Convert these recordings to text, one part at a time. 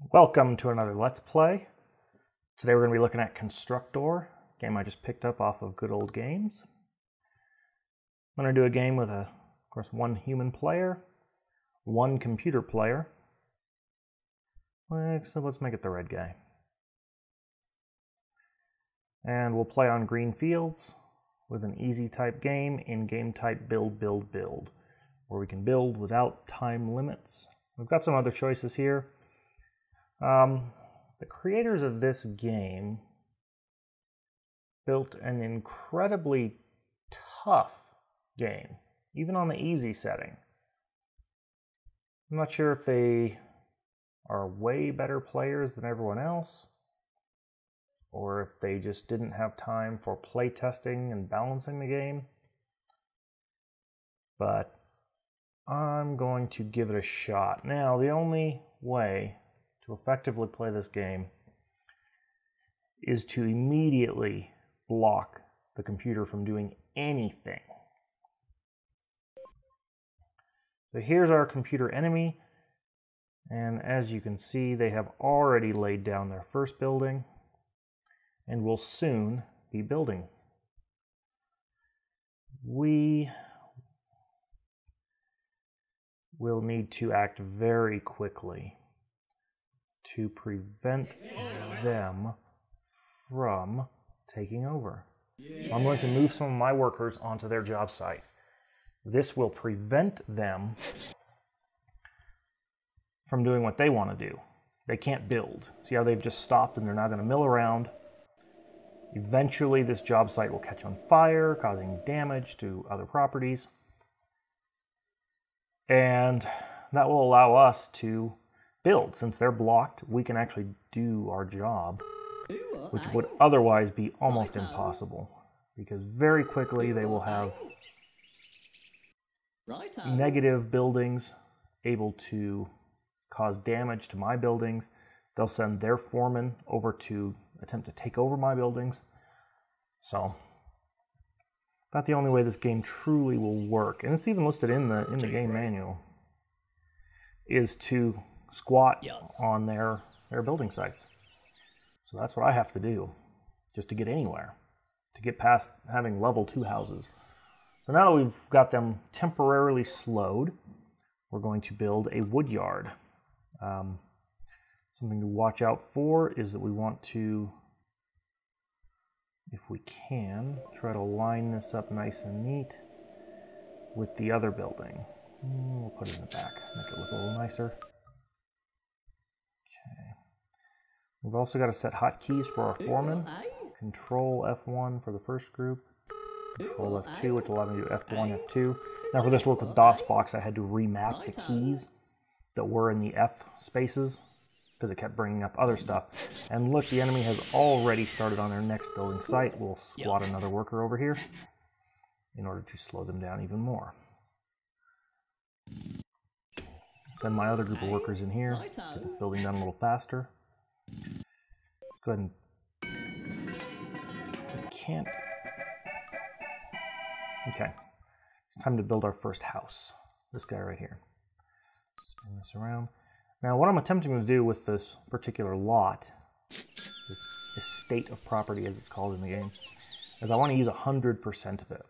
Welcome to another Let's Play. Today we're going to be looking at Constructor, a game I just picked up off of Good Old Games. I'm going to do a game with, of course, one human player, one computer player. So let's make it the red guy. And we'll play on green fields with an easy type game, in-game type build, where we can build without time limits. We've got some other choices here. The creators of this game built an incredibly tough game, even on the easy setting. I'm not sure if they are way better players than everyone else, or if they just didn't have time for play testing and balancing the game. But I'm going to give it a shot. Now, the only way to effectively play this game is to immediately block the computer from doing anything. So here's our computer enemy, and as you can see, they have already laid down their first building and will soon be building. We will need to act very quickly to prevent them from taking over. I'm going to move some of my workers onto their job site. This will prevent them from doing what they want to do. They can't build. See how they've just stopped and they're now going to mill around. Eventually this job site will catch on fire, causing damage to other properties. And that will allow us to build. Since they're blocked, we can actually do our job, which would otherwise be almost impossible, because very quickly they will have negative buildings able to cause damage to my buildings. They'll send their foreman over to attempt to take over my buildings. So about the only way this game truly will work, and it's even listed in the game manual, is to squat on their building sites. So that's what I have to do just to get anywhere, to get past having level 2 houses. So now that we've got them temporarily slowed, we're going to build a wood yard. Something to watch out for is that we want to, if we can, try to line this up nice and neat with the other building. We'll put it in the back, make it look a little nicer. Okay. We've also got to set hotkeys for our foreman. Control F1 for the first group. Control F2, which will allow me to do F1, F2. Now for this to work with DOSBox, I had to remap the keys that were in the F spaces, because it kept bringing up other stuff. And look, the enemy has already started on their next building site. We'll squat another worker over here in order to slow them down even more. Send my other group of workers in here, get this building done a little faster. Go ahead and... I can't... Okay. It's time to build our first house. This guy right here. Spin this around. Now what I'm attempting to do with this particular lot, this estate of property as it's called in the game, is I want to use 100% of it.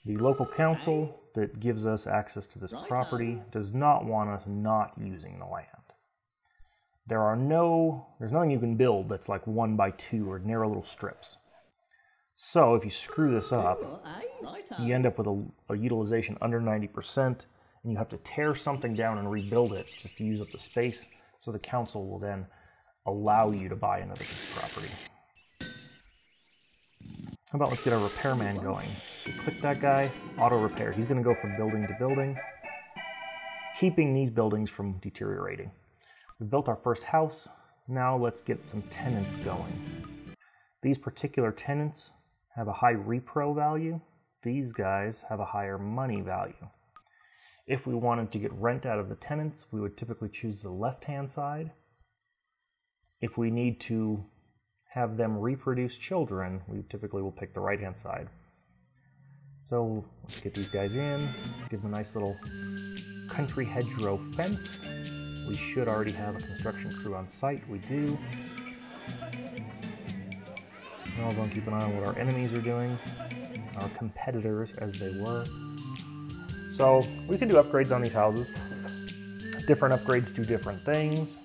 The local council that gives us access to this property does not want us not using the land. There's nothing you can build that's like 1 by 2 or narrow little strips. So if you screw this up, you end up with a utilization under 90%, and you have to tear something down and rebuild it just to use up the space, so the council will then allow you to buy another piece of property. How about let's get our repairman going. Click that guy, auto repair. He's going to go from building to building, keeping these buildings from deteriorating. We've built our first house. Now let's get some tenants going. These particular tenants have a high repro value. These guys have a higher money value. If we wanted to get rent out of the tenants, we would typically choose the left-hand side. If we need to have them reproduce children, we typically will pick the right-hand side. So let's get these guys in. Let's give them a nice little country hedgerow fence. We should already have a construction crew on site. We do. We're also going to keep an eye on what our enemies are doing, our competitors as they were. So we can do upgrades on these houses. Different upgrades do different things.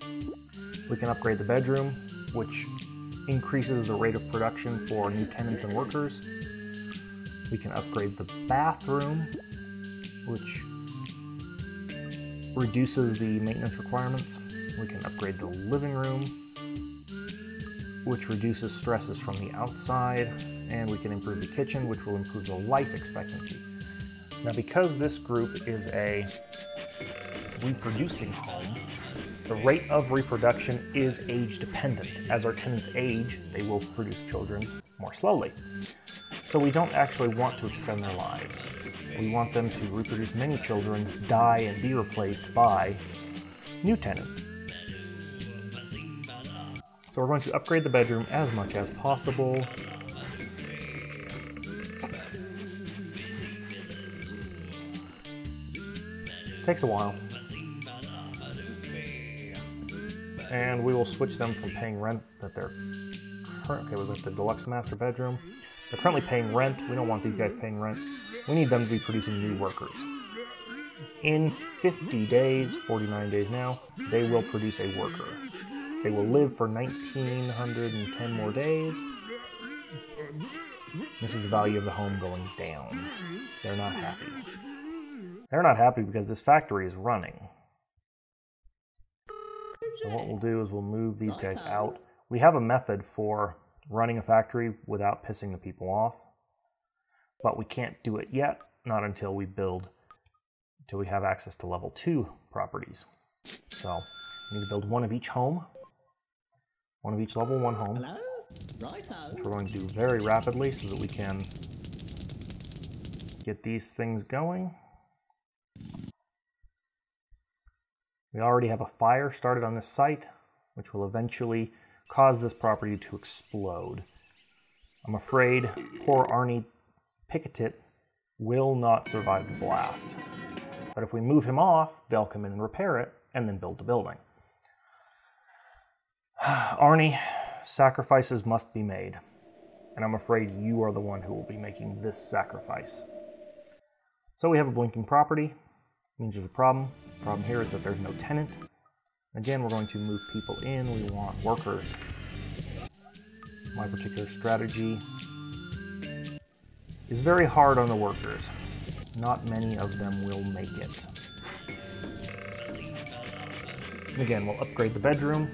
We can upgrade the bedroom, which increases the rate of production for new tenants and workers. We can upgrade the bathroom, which reduces the maintenance requirements. We can upgrade the living room, which reduces stresses from the outside, and we can improve the kitchen, which will improve the life expectancy. Now, because this group is a reproducing home, the rate of reproduction is age dependent. As our tenants age, they will produce children more slowly. So we don't actually want to extend their lives. We want them to reproduce many children, die, and be replaced by new tenants. So we're going to upgrade the bedroom as much as possible. Takes a while. And we will switch them from paying rent that they're currently, okay, we've got the deluxe master bedroom. They're currently paying rent. We don't want these guys paying rent. We need them to be producing new workers. In 50 days, 49 days now, they will produce a worker. They will live for 1,910 more days. This is the value of the home going down. They're not happy. They're not happy because this factory is running. So what we'll do is we'll move these guys out. We have a method for running a factory without pissing the people off, but we can't do it yet, not until we have access to level 2 properties. So we need to build one of each home, one of each level 1 home, which we're going to do very rapidly so that we can get these things going. We already have a fire started on this site, which will eventually cause this property to explode. I'm afraid poor Arnie Picketit will not survive the blast. But if we move him off, they'll come in and repair it, and then build the building. Arnie, sacrifices must be made. And I'm afraid you are the one who will be making this sacrifice. So we have a blinking property. Means there's a problem. The problem here is that there's no tenant. Again, we're going to move people in. We want workers. My particular strategy is very hard on the workers. Not many of them will make it. And again, we'll upgrade the bedroom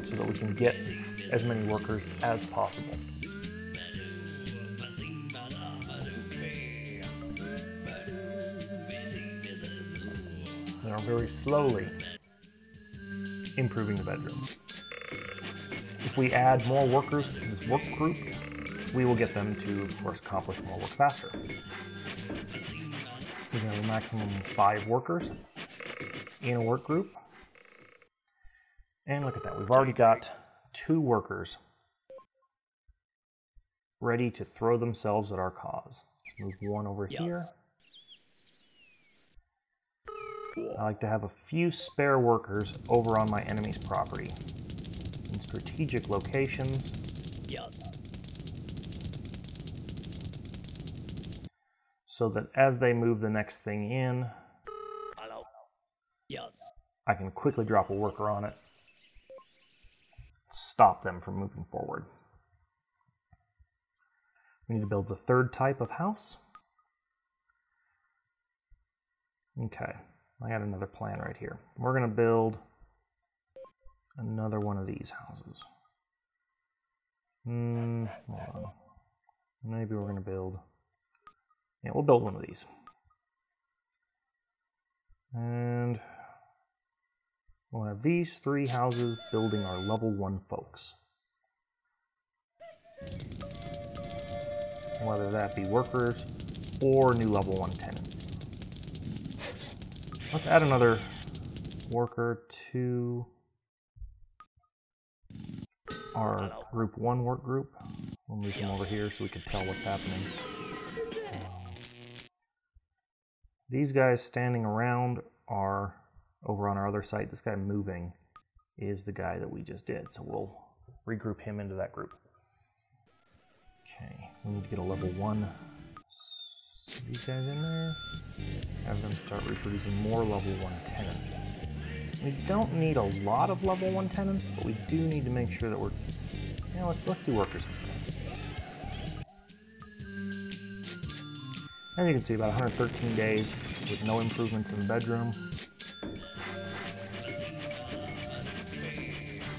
so that we can get as many workers as possible. They are very slowly improving the bedroom. If we add more workers to this work group, we will get them to, of course, accomplish more work faster. We have a maximum of 5 workers in a work group. And look at that, we've already got 2 workers ready to throw themselves at our cause. Let's move one over here. I like to have a few spare workers over on my enemy's property in strategic locations. So that as they move the next thing in, I can quickly drop a worker on it, stop them from moving forward. We need to build the 3rd type of house. Okay, I got another plan right here. We're going to build another one of these houses. Hold on. Maybe we're going to build... Yeah, we'll build one of these. And we'll have these 3 houses building our level 1 folks. Whether that be workers or new level 1 tenants. Let's add another worker to our group 1 work group. We'll move them over here so we can tell what's happening. These guys standing around are over on our other site, this guy moving is the guy that we just did. So we'll regroup him into that group. Okay, we need to get a level 1. These guys in there. Have them start reproducing more level 1 tenants. We don't need a lot of level 1 tenants, but we do need to make sure that we're... You know, let's do workers instead. As you can see, about 113 days with no improvements in the bedroom.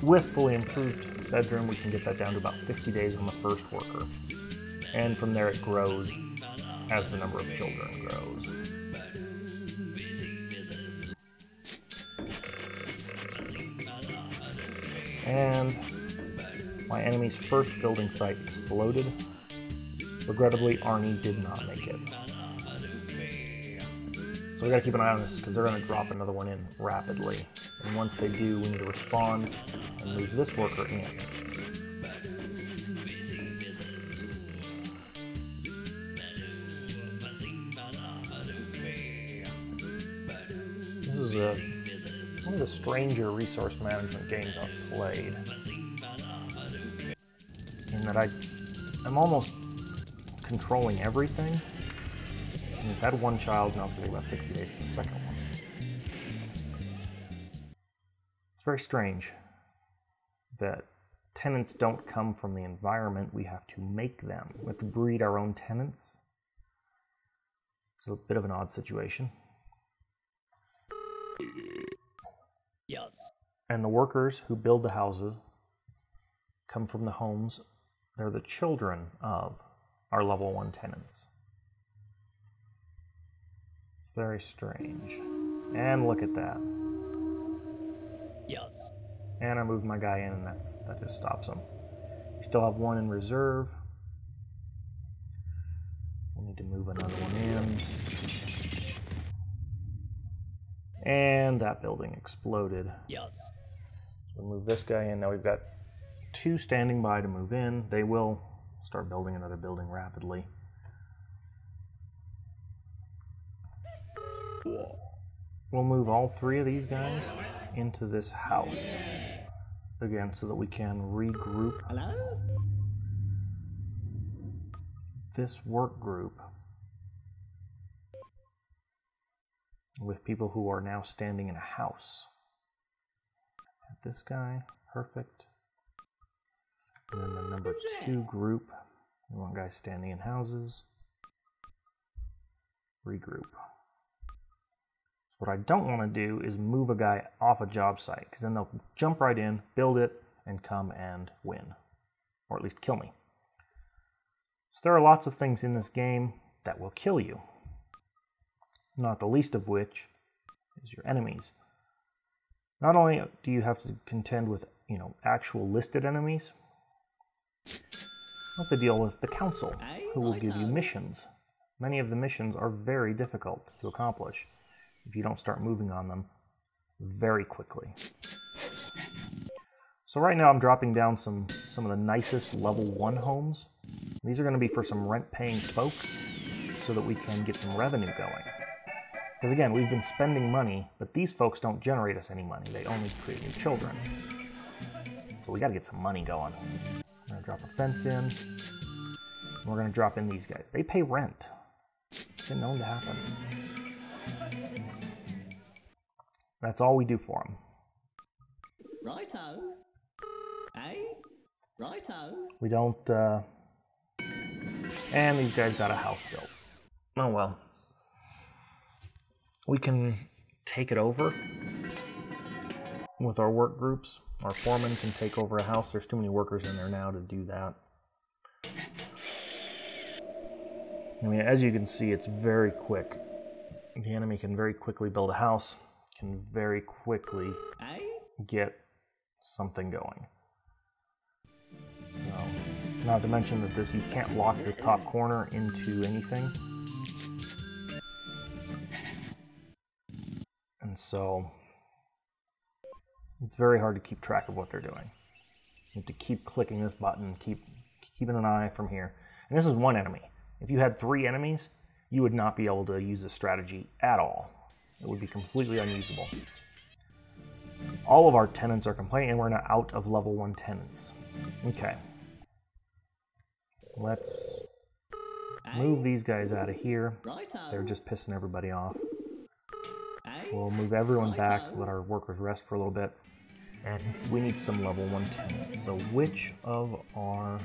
With fully improved bedroom, we can get that down to about 50 days on the first worker. And from there it grows as the number of children grows. And my enemy's first building site exploded. Regrettably, Arnie did not make it. So we gotta keep an eye on this because they're gonna drop another one in rapidly. And once they do, we need to respond and move this worker in. This is one of the stranger resource management games I've played. In that I'm almost controlling everything. And we've had one child, now it's going to be about 60 days for the second one. It's very strange that tenants don't come from the environment, we have to make them. We have to breed our own tenants. It's a bit of an odd situation. Yeah. And the workers who build the houses come from the homes. They're the children of our level 1 tenants. It's very strange. And look at that. Yeah. And I moved my guy in, and that just stops him. We still have one in reserve. We need to move another one in. And that building exploded. Yeah. So we move this guy in. Now we've got 2 standing by to move in. They will start building another building rapidly. We'll move all 3 of these guys into this house again so that we can regroup. Hello? This work group with people who are now standing in a house. This guy, perfect. And then the number 2 group, we want guys standing in houses. Regroup. So what I don't want to do is move a guy off a job site, because then they'll jump right in, build it, and come and win. Or at least kill me. So there are lots of things in this game that will kill you. Not the least of which is your enemies. Not only do you have to contend with, actual listed enemies, you have to deal with the council, who will give you missions. Many of the missions are very difficult to accomplish if you don't start moving on them very quickly. So right now I'm dropping down some of the nicest level 1 homes. These are going to be for some rent-paying folks so that we can get some revenue going. Because again, we've been spending money, but these folks don't generate us any money. They only create new children. So we got to get some money going. I'm going to drop a fence in. And we're going to drop in these guys. They pay rent. It's been known to happen. That's all we do for them. Righto. Hey? Righto. We don't, And these guys got a house built. Oh well. We can take it over with our work groups. Our foreman can take over a house. There's too many workers in there now to do that. I mean, as you can see, it's very quick. The enemy can very quickly build a house, can very quickly get something going. Not to mention that you can't lock this top corner into anything. And so it's very hard to keep track of what they're doing. You have to keep clicking this button, keeping an eye from here. And this is one enemy. If you had 3 enemies, you would not be able to use this strategy at all. It would be completely unusable. All of our tenants are complaining, and we're now out of level 1 tenants. Okay. Let's move these guys out of here. They're just pissing everybody off. We'll move everyone back, let our workers rest for a little bit. And we need some level 1 tenants. So which of our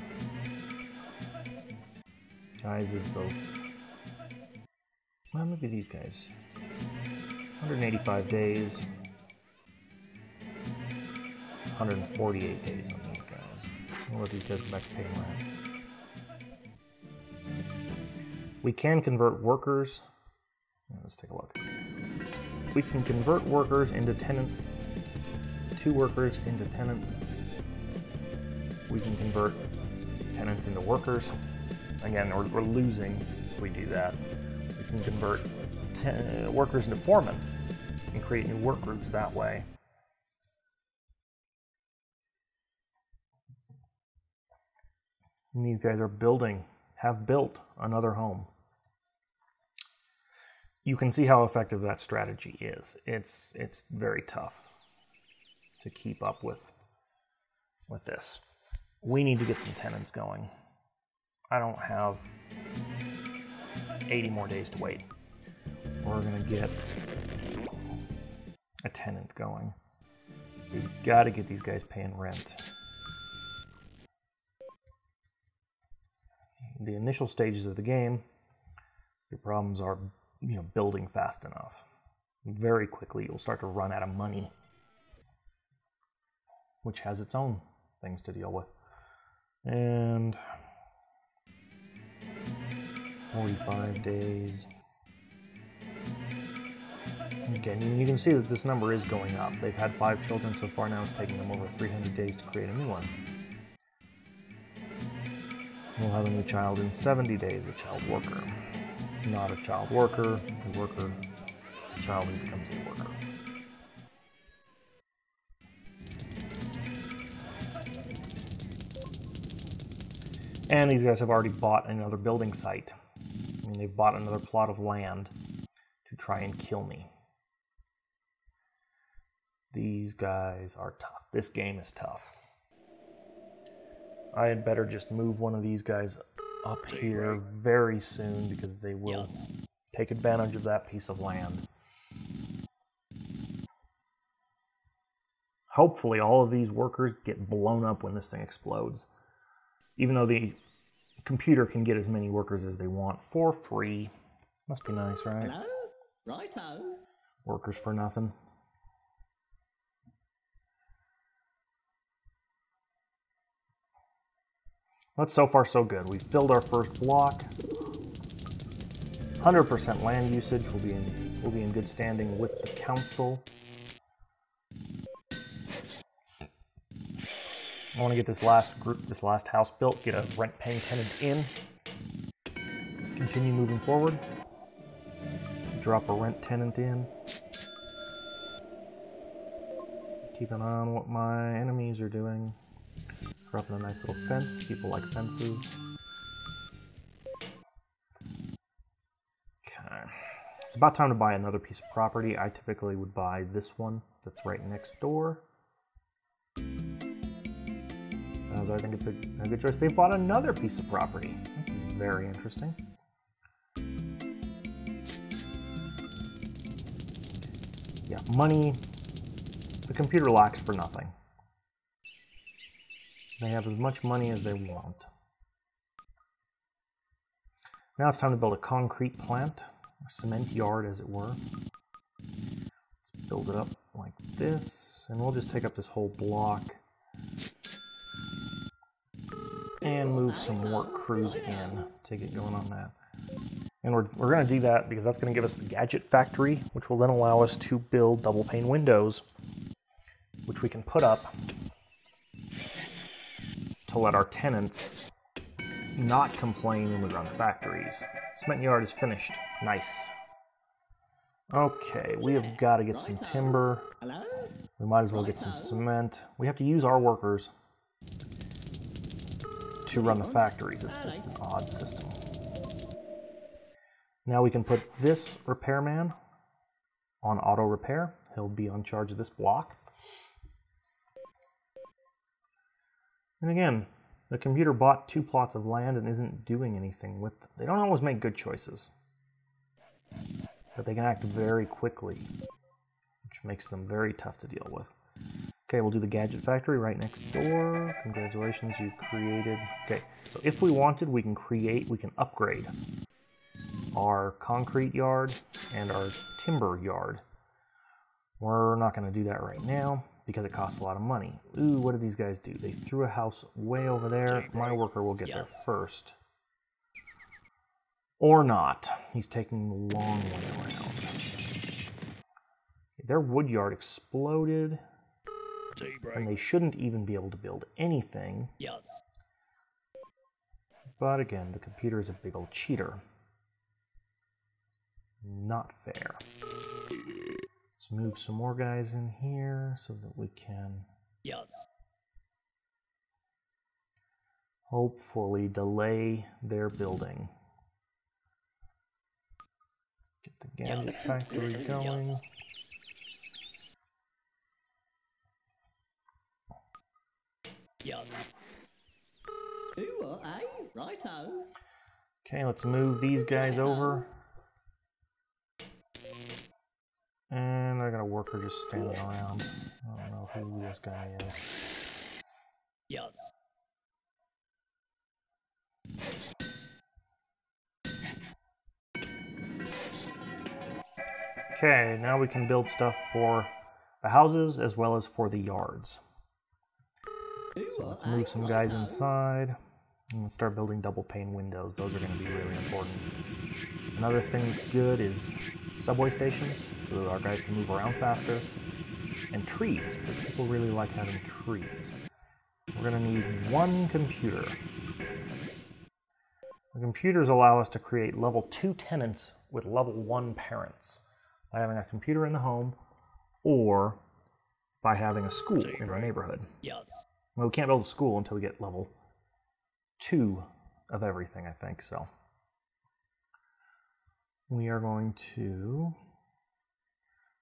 guys is the... Well, maybe these guys. 185 days. 148 days on these guys. We'll let these guys go back to paying rent. We can convert workers. Let's take a look. We can convert workers into tenants. 2 workers into tenants. We can convert tenants into workers. Again, we're losing if we do that. We can convert workers into foremen and create new work groups that way. And these guys are have built another home. You can see how effective that strategy is. It's very tough to keep up with this. We need to get some tenants going. I don't have 80 more days to wait. We're gonna get a tenant going. So we've got to get these guys paying rent. The initial stages of the game, your problems are, building fast enough. Very quickly, you'll start to run out of money, which has its own things to deal with. And 45 days. Okay, and you can see that this number is going up. They've had 5 children so far. Now it's taking them over 300 days to create a new one. We'll have a new child in 70 days, a child worker. Not a child worker, a worker, a child who becomes a worker. And these guys have already bought another building site. I mean, they've bought another plot of land to try and kill me. These guys are tough. This game is tough. I had better just move one of these guys up here very soon because they will take advantage of that piece of land. Hopefully all of these workers get blown up when this thing explodes. Even though the computer can get as many workers as they want for free. Must be nice, right? Hello? Righto. Workers for nothing. But so far so good. We filled our first block. 100% land usage. We'll be in good standing with the council. I want to get this last house built, get a rent-paying tenant in. Continue moving forward. Drop a rent tenant in. Keep an eye on what my enemies are doing. Dropping a nice little fence. People like fences. Okay. It's about time to buy another piece of property. I typically would buy this one that's right next door. As I think it's a good choice. They've bought another piece of property. That's very interesting. Yeah, money. The computer lacks for nothing. They have as much money as they want. Now it's time to build a concrete plant, or cement yard as it were. Let's build it up like this, and we'll just take up this whole block and move some work crews in to get going on that. And we're going to do that because that's going to give us the gadget factory, which will then allow us to build double pane windows, which we can put up to let our tenants not complain when we run factories. Cement yard is finished. Nice. Okay, we have got to get some timber. We might as well get some cement. We have to use our workers to run the factories. It's an odd system. Now we can put this repairman on auto repair. He'll be on charge of this block. And again, the computer bought 2 plots of land and isn't doing anything with them. They don't always make good choices, but they can act very quickly, which makes them very tough to deal with. Okay, we'll do the gadget factory right next door. Congratulations, you've created... Okay, so if we wanted, we can upgrade our concrete yard and our timber yard. We're not going to do that right now because it costs a lot of money. Ooh, what did these guys do? They threw a house way over there. My worker will get there first. Or not. He's taking the long way around. Their wood yard exploded. And they shouldn't even be able to build anything. But again, the computer is a big old cheater. Not fair. Let's move some more guys in here so that we can hopefully delay their building. Let's get the gadget factory going. Okay, let's move these guys over. And I got a worker just standing around. I don't know who this guy is. Okay, now we can build stuff for the houses as well as for the yards. So let's move some guys inside and let's start building double pane windows. Those are going to be really important. Another thing that's good is subway stations, so that our guys can move around faster. And trees, because people really like having trees. We're going to need 1 computer. The computers allow us to create level 2 tenants with level 1 parents by having a computer in the home or by having a school in our neighborhood. Well, we can't build a school until we get level 2 of everything, I think, so. We are going to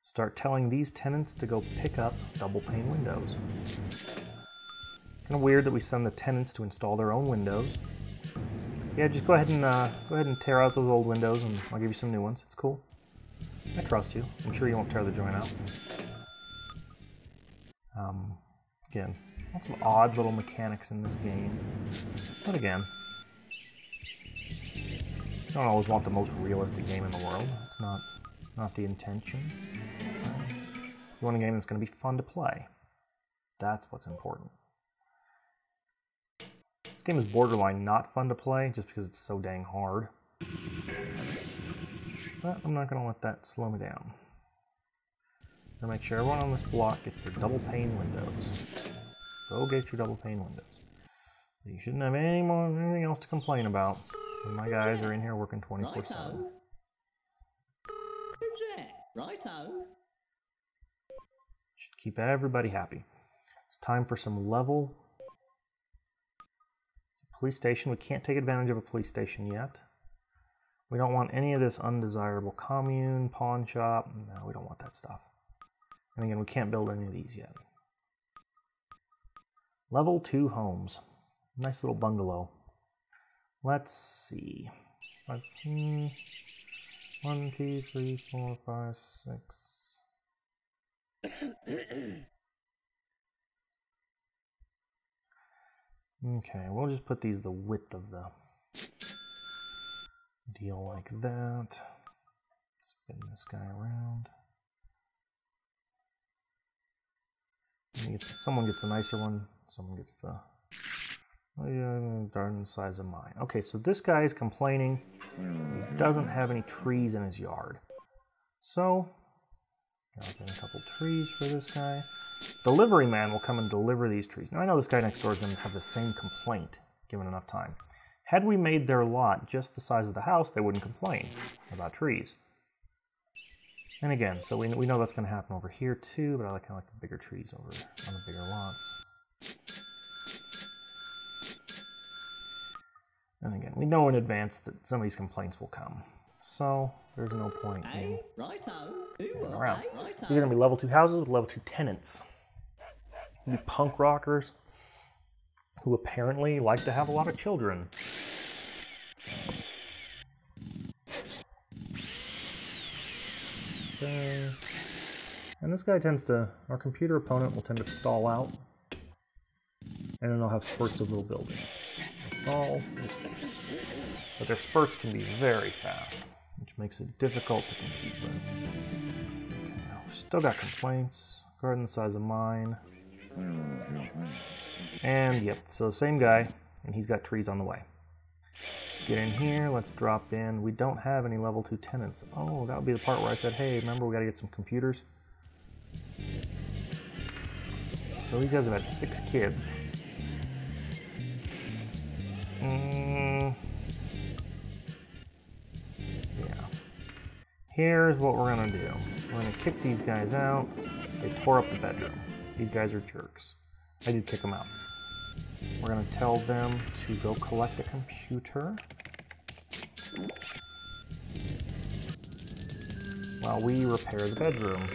start telling these tenants to go pick up double pane windows. Kind of weird that we send the tenants to install their own windows. Yeah, just go ahead and tear out those old windows and I'll give you some new ones. It's cool. I trust you. I'm sure you won't tear the joint out. Again, lots of odd little mechanics in this game. But again, you don't always want the most realistic game in the world. It's not the intention. You want a game that's going to be fun to play. That's what's important. This game is borderline not fun to play just because it's so dang hard. But I'm not going to let that slow me down. I'm going to make sure everyone on this block gets their double pane windows. Go get your double pane windows. You shouldn't have anything else to complain about. And my guys are in here working 24/7. Should keep everybody happy. It's time for some level. Police station. We can't take advantage of a police station yet. We don't want any of this undesirable commune, pawn shop. No, we don't want that stuff. And again, we can't build any of these yet. Level 2 homes. Nice little bungalow. Let's see. 1, 2, 3, 4, 5, 6. Okay, we'll just put these the width of the deal like that. Spin this guy around. Someone gets a nicer one. Someone gets the darn size of mine. Okay, so this guy is complaining he doesn't have any trees in his yard. So, I'll get a couple trees for this guy. Delivery man will come and deliver these trees. Now I know this guy next door is going to have the same complaint given enough time. Had we made their lot just the size of the house, they wouldn't complain about trees. And again, so we know that's going to happen over here too, but I kind of like the bigger trees over on the bigger lots. And again, we know in advance that some of these complaints will come. So there's no point in going around. These are going to be level 2 houses with level 2 tenants. Be punk rockers. who apparently like to have a lot of children. Okay. And this guy tends to, our computer opponent will tend to stall out, and then they'll have spurts of little building. They'll stall, they'll space. But their spurts can be very fast, which makes it difficult to compete with. Okay, now we've still got complaints. Garden the size of mine. And yep, so the same guy, and he's got trees on the way. Let's get in here, let's drop in. We don't have any level 2 tenants. Oh, that would be the part where I said, hey, remember we gotta get some computers? So these guys have had 6 kids. Yeah. Here's what we're gonna do. We're gonna kick these guys out. They tore up the bedroom. These guys are jerks. I did kick them out. We're gonna tell them to go collect a computer while we repair the bedroom.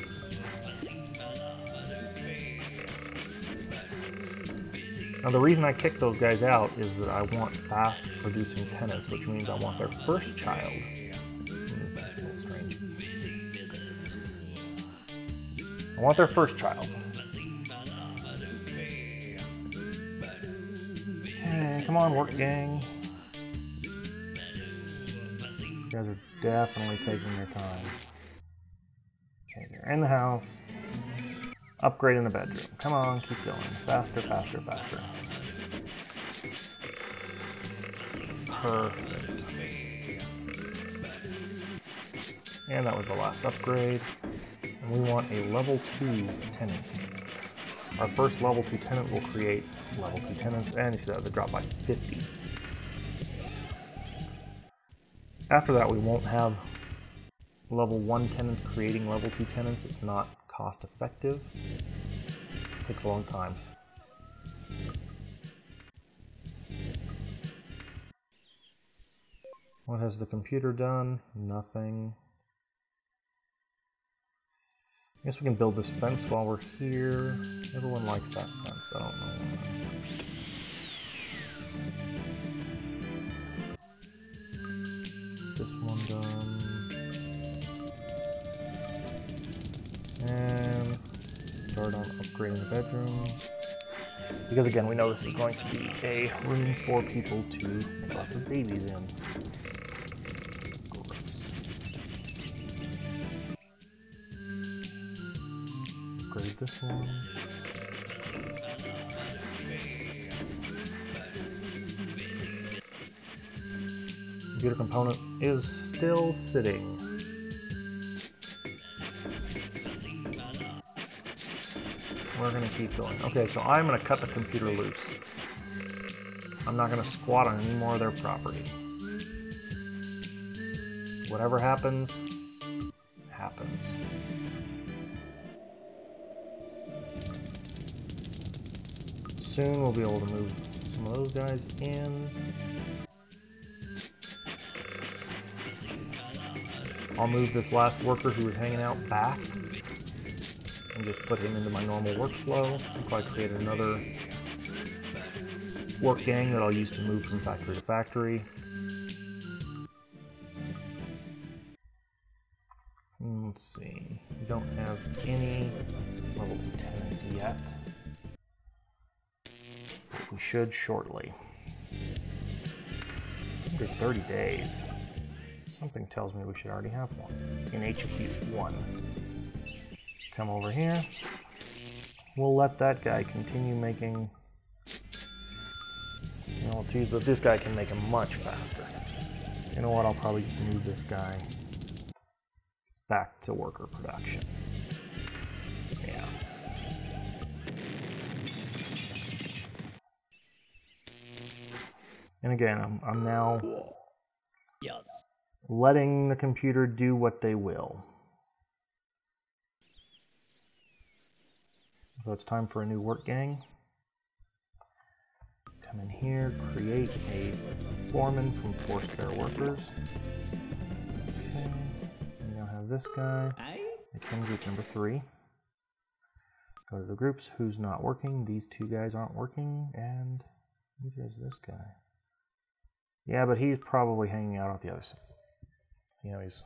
Now the reason I kicked those guys out is that I want fast producing tenants, which means I want their first child. That's a little strange. I want their first child. Okay, come on, work gang. You guys are definitely taking their time. Okay, they're in the house. Upgrading the bedroom. Come on, keep going. Faster, faster, faster. Perfect. And that was the last upgrade. And we want a level 2 tenant. Our first level 2 tenant will create level 2 tenants, and you see that they drop by 50. After that, we won't have level 1 tenants creating level 2 tenants. It's not cost effective. It takes a long time. What has the computer done? Nothing. I guess we can build this fence while we're here. Everyone likes that fence. I don't know. This one done. And start on upgrading the bedrooms. Because again, we know this is going to be a room for people to make lots of babies in. Gross. Upgrade this one. Computer component is still sitting. We're gonna keep going. Okay, so I'm gonna cut the computer loose. I'm not gonna squat on any more of their property. Whatever happens, happens. Soon we'll be able to move some of those guys in. I'll move this last worker who was hanging out back and just put him into my normal workflow. I'll probably create another work gang that I'll use to move from factory to factory. Let's see, we don't have any level 2 tenants yet. We should shortly. Under 30 days. Something tells me we should already have one. In HQ 1. Come over here. We'll let that guy continue making L2s, but this guy can make them much faster. You know what, I'll probably just move this guy back to worker production. Yeah. And again, I'm now letting the computer do what they will. So it's time for a new work gang. Come in here, create a foreman from 4 spare workers. Okay, we now have this guy. Again, group number 3. Go to the groups, who's not working? These 2 guys aren't working, and Neither is this guy. Yeah, but he's probably hanging out the other side. You know, he's...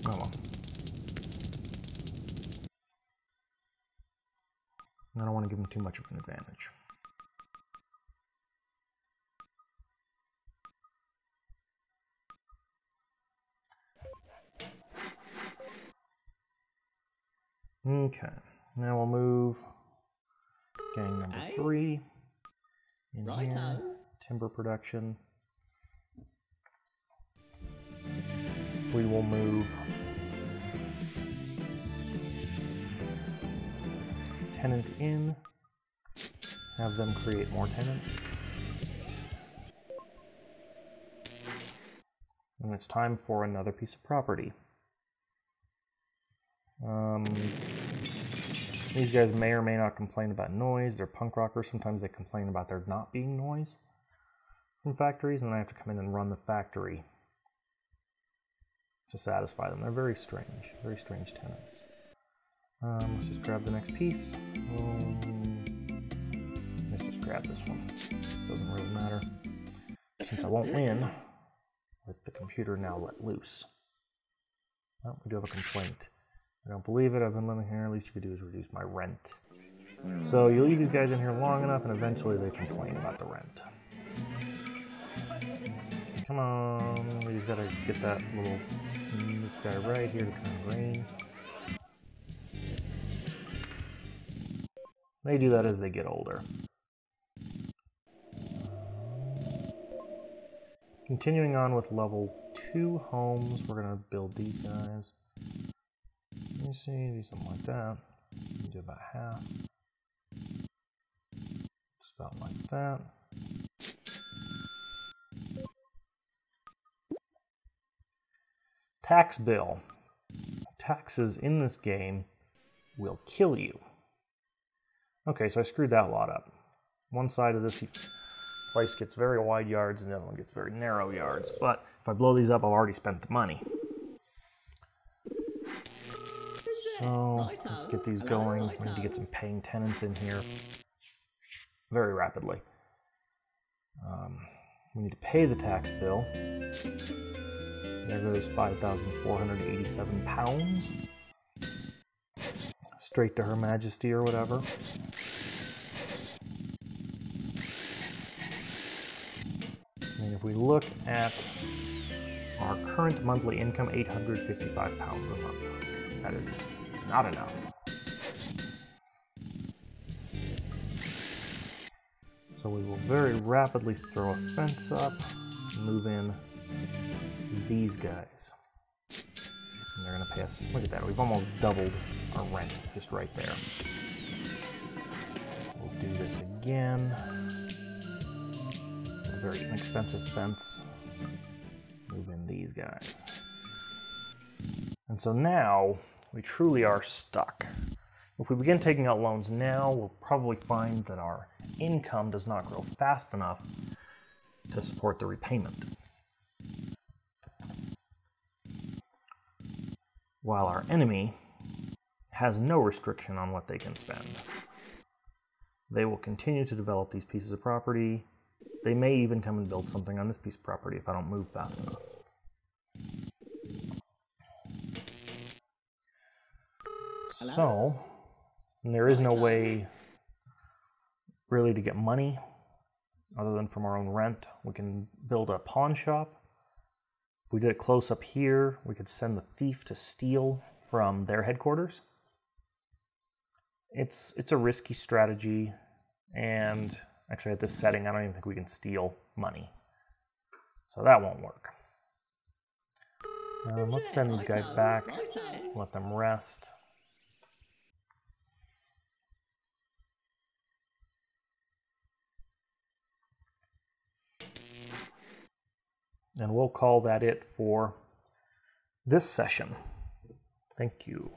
Oh well. I don't want to give him too much of an advantage. Okay, now we'll move gang number 3 in here. Timber production. We will move tenant in, have them create more tenants. And it's time for another piece of property. These guys may or may not complain about noise. They're punk rockers. Sometimes they complain about there not being noise from factories, and then I have to come in and run the factory to satisfy them. They're very strange tenants. Let's just grab the next piece. Let's just grab this one. Doesn't really matter, since I won't win with the computer now let loose. Oh, we do have a complaint. I don't believe it. I've been living here. At least you could do is reduce my rent. So you leave these guys in here long enough, and eventually they complain about the rent. Come on, we just gotta get that little this guy right here to kind of rain. They do that as they get older. Continuing on with level 2 homes, we're gonna build these guys. Let me see, do something like that. Do about half. Just about like that. Tax bill. Taxes in this game will kill you. Okay, so I screwed that lot up. One side of this place gets very wide yards and the other one gets very narrow yards. But if I blow these up, I've already spent the money. So let's get these going. We need to get some paying tenants in here very rapidly. We need to pay the tax bill. There goes £5,487. Straight to Her Majesty or whatever. And if we look at our current monthly income, £855 a month. That is not enough. So we will very rapidly throw a fence up, move in these guys. And they're going to pay us, look at that, we've almost doubled our rent just right there. We'll do this again. A very inexpensive fence. Move in these guys. And so now, we truly are stuck. If we begin taking out loans now, we'll probably find that our income does not grow fast enough to support the repayment. While our enemy has no restriction on what they can spend. They will continue to develop these pieces of property. They may even come and build something on this piece of property if I don't move fast enough. So, there is no way really to get money other than from our own rent. We can build a pawn shop. If we did it close up here, we could send the thief to steal from their headquarters. It's a risky strategy, and actually at this setting, I don't even think we can steal money. So that won't work. Let's send these guys back, let them rest. And we'll call that it for this session. Thank you.